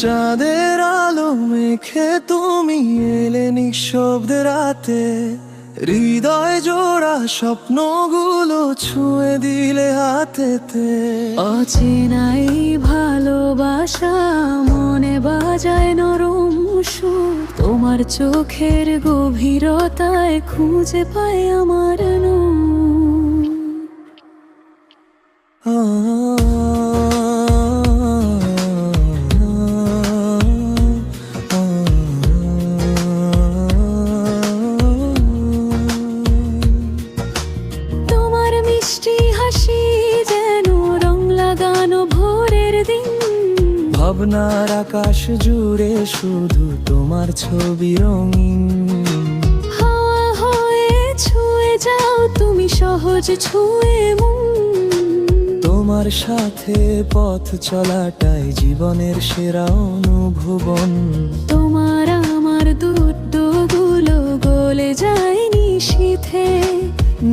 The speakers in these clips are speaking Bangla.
চাঁদের আলো মেখে তুমি এলে নিঃশব্দ রাতে, হৃদয় জোড়া স্বপ্নগুলো ছুঁয়ে দিলে হাতেতে। অচেনাই ভালোবাসা মনে বাজায় নরম সুর, তোমার চোখের গভীরতায় খুঁজে পাই আমার নূর। তোমার মিষ্টি হাসি যেন রং লাগানো ভোরের দিন, ভাবনার আকাশ জুড়ে শুধু তোমার ছবি রঙিন। হাওয়া হয়ে ছুঁয়ে যাও তুমি সহজ ছুঁয়ে মন, তোমার সাথে পথ চলাটাই জীবনের সেরা অনুভবন। তোমার আমার দুটোগুলো গলে যায় নিশীথে,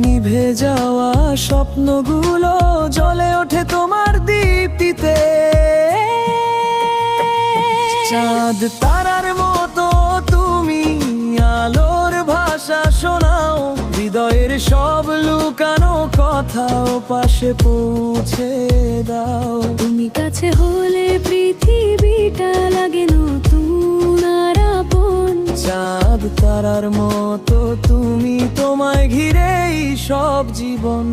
নিভে যাওয়া স্বপ্নগুলো জ্বলে ওঠে তোমার দীপ্তিতে। চাঁদ তারার মতো তুমি আলোর ভাষা শোনাও, হৃদয়ের সব লুকানো কথাও পাশে পৌঁছে দাও। তুমি কাছে হলে পৃথিবীটা লাগে নতুন আর আপন। চাঁদ তারার মতো তুমি, তোমায় ঘিরেই সব জীবন।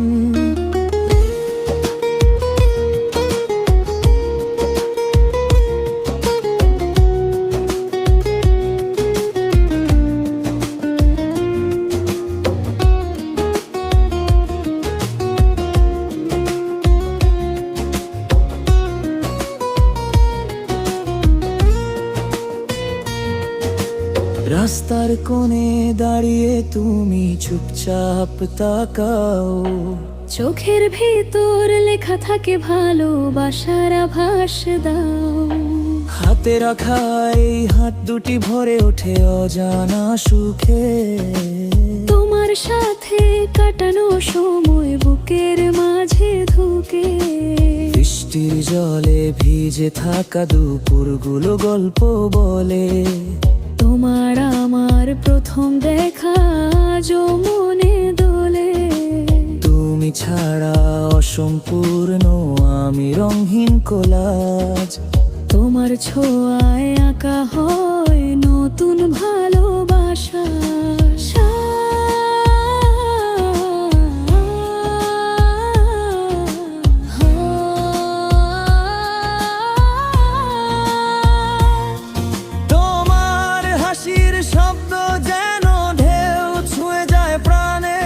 রাস্তার কোণে দাঁড়িয়ে তুমি চুপচাপ তাকাও, চোখের ভিতর লেখা থাকে ভালোবাসার আভাস দাও। হাতে রাখা এই হাত দুটি ভরে ওঠে অজানা সুখে। তোমার সাথে কাটানো সময় বুকের মাঝে ঢুকে, বৃষ্টির জলে ভিজে থাকা দুপুরগুলো গল্প বলে। তোমার আমার প্রথম দেখা আজও মনে দোলে। তুমি ছাড়া অসম্পূর্ণ আমি রঙহীন কোলাজ। তোমার ছোঁয়ায় আঁকা হয় নতুন ভালোবাসা। তোমার হাসির শব্দ যেন ঢেউ ছুঁয়ে যায় প্রাণে।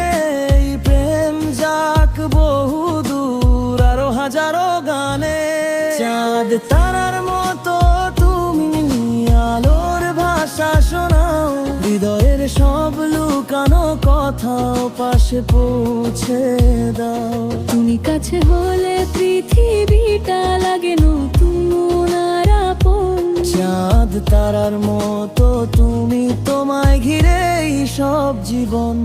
এই প্রেম যাক বহু দূর আরো হাজারো গানে। চাঁদ তারার মতো তুমি আলোর ভাষা শোনাও, হৃদয়ের সব লুকানো কথাও পাশে পৌঁছে দাও। তুমি কাছে হলে পৃথিবীটা লাগে নতুন আর আপন। চাঁদ তারার মতো তুমি, তোমায় ঘিরেই সব জীবন।